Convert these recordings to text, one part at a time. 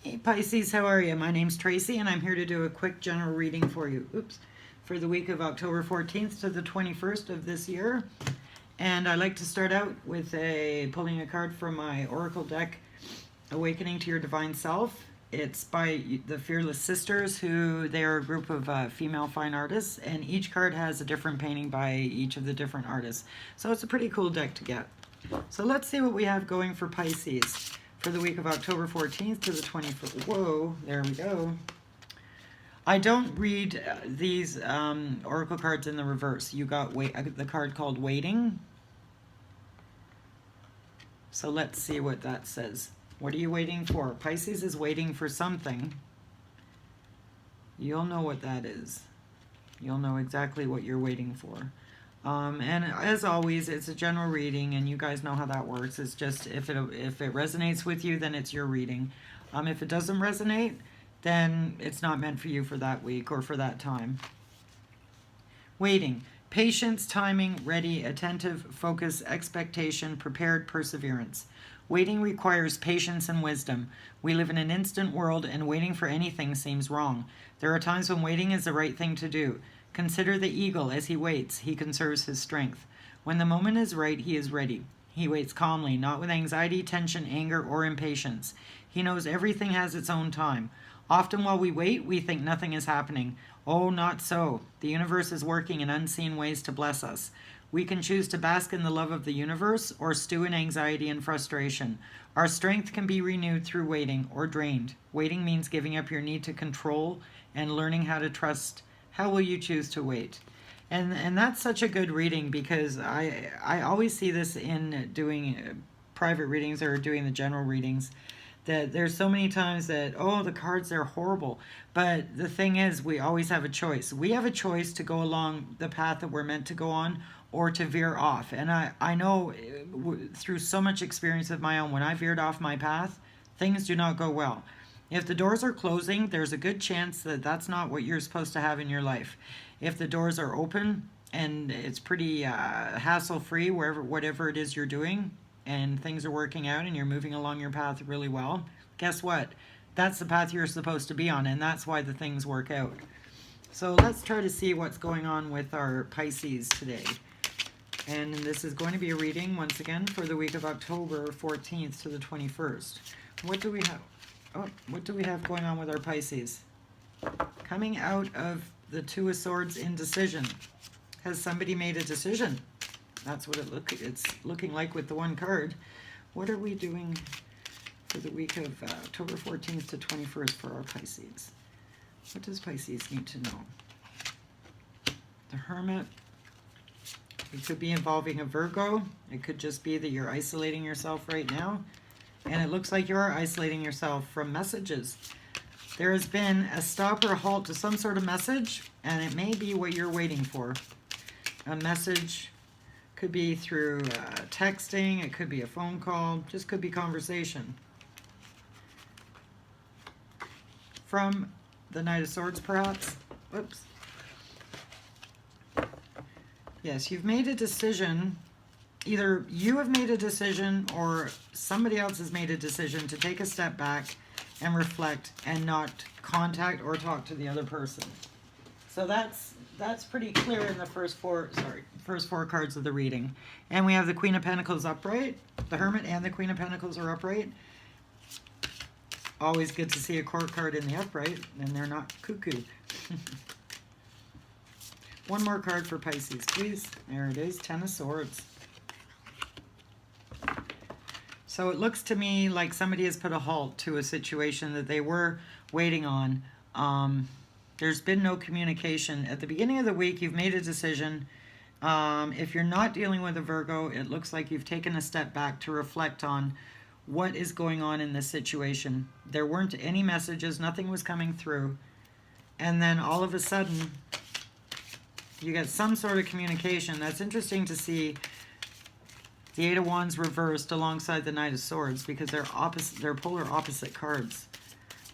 Hey Pisces, how are you? My name's Tracy and I'm here to do a quick general reading for you. For the week of October 14th to the 21st of this year. And I like to start out with pulling a card from my Oracle deck, Awakening to Your Divine Self. It's by the Fearless Sisters, who they are a group of female fine artists, and each card has a different painting by each of the different artists. So it's a pretty cool deck to get. So let's see what we have going for Pisces for the week of October 14th to the 21st. Whoa, there we go. I don't read these oracle cards in the reverse. You got the card called Waiting. So let's see what that says. What are you waiting for? Pisces is waiting for something. You'll know what that is. You'll know exactly what you're waiting for. And as always, it's a general reading, and you guys know how that works. It's just if it resonates with you, then it's your reading. If it doesn't resonate, then it's not meant for you for that week or for that time. Waiting. Patience, timing, ready, attentive, focus, expectation, prepared, perseverance. Waiting requires patience and wisdom. We live in an instant world, and waiting for anything seems wrong. There are times when waiting is the right thing to do. Consider the eagle. As he waits, he conserves his strength. When the moment is right, he is ready. He waits calmly, not with anxiety, tension, anger, or impatience. He knows everything has its own time. Often while we wait, we think nothing is happening. Oh, not so. The universe is working in unseen ways to bless us. We can choose to bask in the love of the universe or stew in anxiety and frustration. Our strength can be renewed through waiting or drained. Waiting means giving up your need to control and learning how to trust. How will you choose to wait? And that's such a good reading, because I always see this in doing private readings or doing the general readings, that there's so many times that, oh, the cards are horrible. But the thing is, we always have a choice. We have a choice to go along the path that we're meant to go on or to veer off. And I know through so much experience of my own, when I veered off my path, things do not go well. If the doors are closing, there's a good chance that that's not what you're supposed to have in your life. If the doors are open and it's pretty hassle-free, whatever it is you're doing, and things are working out and you're moving along your path really well, guess what? That's the path you're supposed to be on, and that's why the things work out. So let's try to see what's going on with our Pisces today. And this is going to be a reading, once again, for the week of October 14th to the 21st. What do we have? Oh, what do we have going on with our Pisces? Coming out of the Two of Swords, indecision. Has somebody made a decision? That's what it's looking like with the one card. What are we doing for the week of October 14th to 21st for our Pisces? What does Pisces need to know? The Hermit. It could be involving a Virgo. It could just be that you're isolating yourself right now. And it looks like you are isolating yourself from messages. There has been a stop or a halt to some sort of message, and it may be what you're waiting for. A message could be through texting, it could be a phone call, just could be conversation. From the Knight of Swords, perhaps. Whoops. Yes, you've made a decision. Either you have made a decision or somebody else has made a decision to take a step back and reflect and not contact or talk to the other person. So that's pretty clear in the first four cards of the reading. And we have the Queen of Pentacles upright. The Hermit and the Queen of Pentacles are upright. Always good to see a court card in the upright, and they're not cuckoo. One more card for Pisces, please. There it is, Ten of Swords. So it looks to me like somebody has put a halt to a situation that they were waiting on. There's been no communication. At the beginning of the week, you've made a decision. If you're not dealing with a Virgo, it looks like you've taken a step back to reflect on what is going on in this situation. There weren't any messages, nothing was coming through. And then all of a sudden, you get some sort of communication. That's interesting to see. The Eight of Wands reversed alongside the Knight of Swords, because they're polar opposite cards.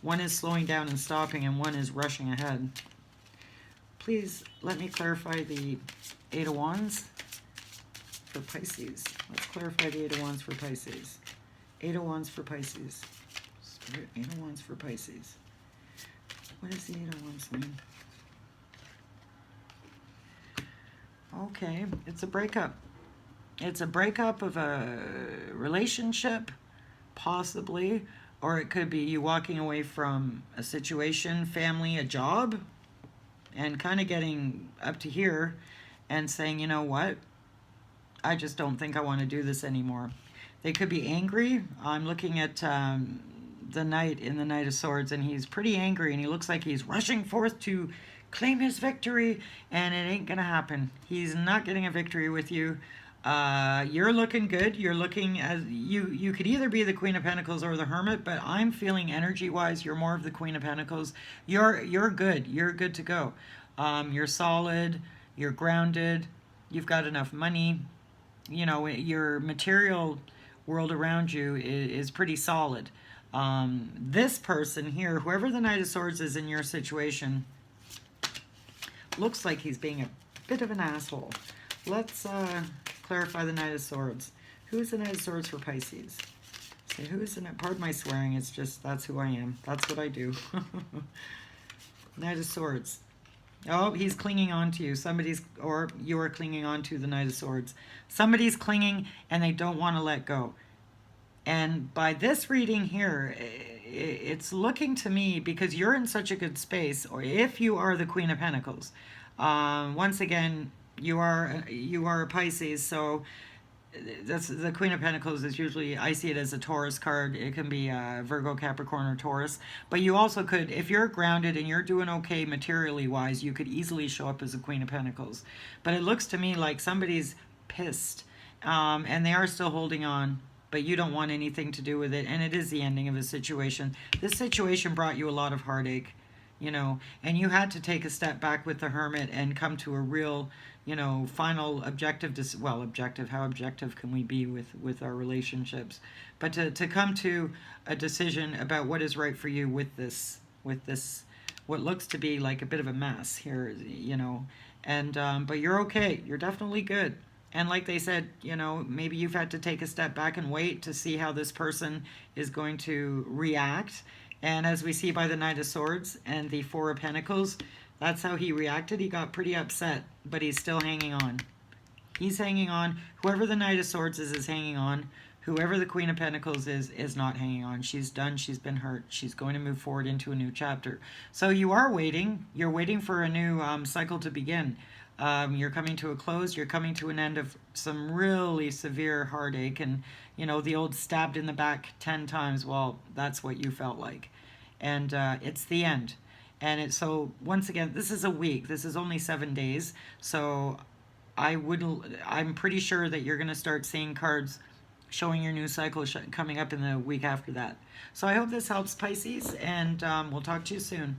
One is slowing down and stopping, and one is rushing ahead. Please let me clarify the Eight of Wands for Pisces. Let's clarify the Eight of Wands for Pisces. Eight of Wands for Pisces. Eight of Wands for Pisces. What does the Eight of Wands mean? Okay, it's a breakup. It's a breakup of a relationship, possibly, or it could be you walking away from a situation, family, a job, and kind of getting up to here and saying, you know what, I just don't think I want to do this anymore. They could be angry. I'm looking at the Knight in the Knight of Swords, and he's pretty angry, and he looks like he's rushing forth to claim his victory, and it ain't gonna happen. He's not getting a victory with you. You're looking good. You're looking as you could either be the Queen of Pentacles or the Hermit, but I'm feeling energy-wise, you're more of the Queen of Pentacles. You're good. You're good to go. You're solid. You're grounded. You've got enough money. You know, your material world around you is pretty solid. This person here, whoever the Knight of Swords is in your situation, looks like he's being a bit of an asshole. Let's clarify the Knight of Swords. Who is the Knight of Swords for Pisces? Say, who is the Knight? Pardon my swearing, it's just, that's who I am. That's what I do. Knight of Swords. Oh, he's clinging on to you. Or you are clinging on to the Knight of Swords. Somebody's clinging and they don't want to let go. And by this reading here, it's looking to me, because you're in such a good space, or if you are the Queen of Pentacles, once again, you are a Pisces, so that's the Queen of Pentacles is usually, I see it as a Taurus card. It can be Virgo, Capricorn, or Taurus. But you also could, if you're grounded and you're doing okay materially wise, you could easily show up as a Queen of Pentacles. But it looks to me like somebody's pissed, and they are still holding on, but you don't want anything to do with it, and it is the ending of a situation. This situation brought you a lot of heartache, you know, and you had to take a step back with the Hermit and come to a real, you know, final objective. Well, objective, how objective can we be with our relationships? But to come to a decision about what is right for you with this, what looks to be like a bit of a mess here, you know, and but you're okay. You're definitely good. And like they said, you know, maybe you've had to take a step back and wait to see how this person is going to react. And as we see by the Knight of Swords and the Four of Pentacles, that's how he reacted. He got pretty upset, but he's still hanging on. He's hanging on. Whoever the Knight of Swords is hanging on. Whoever the Queen of Pentacles is not hanging on. She's done. She's been hurt. She's going to move forward into a new chapter. So you are waiting. You're waiting for a new cycle to begin. You're coming to a close. You're coming to an end of some really severe heartache. And, you know, the old stabbed in the back 10 times. Well, that's what you felt like. And it's the end. And so, once again, this is a week. This is only 7 days. So I'm pretty sure that you're going to start seeing cards showing your new cycle coming up in the week after that. So I hope this helps, Pisces. And we'll talk to you soon.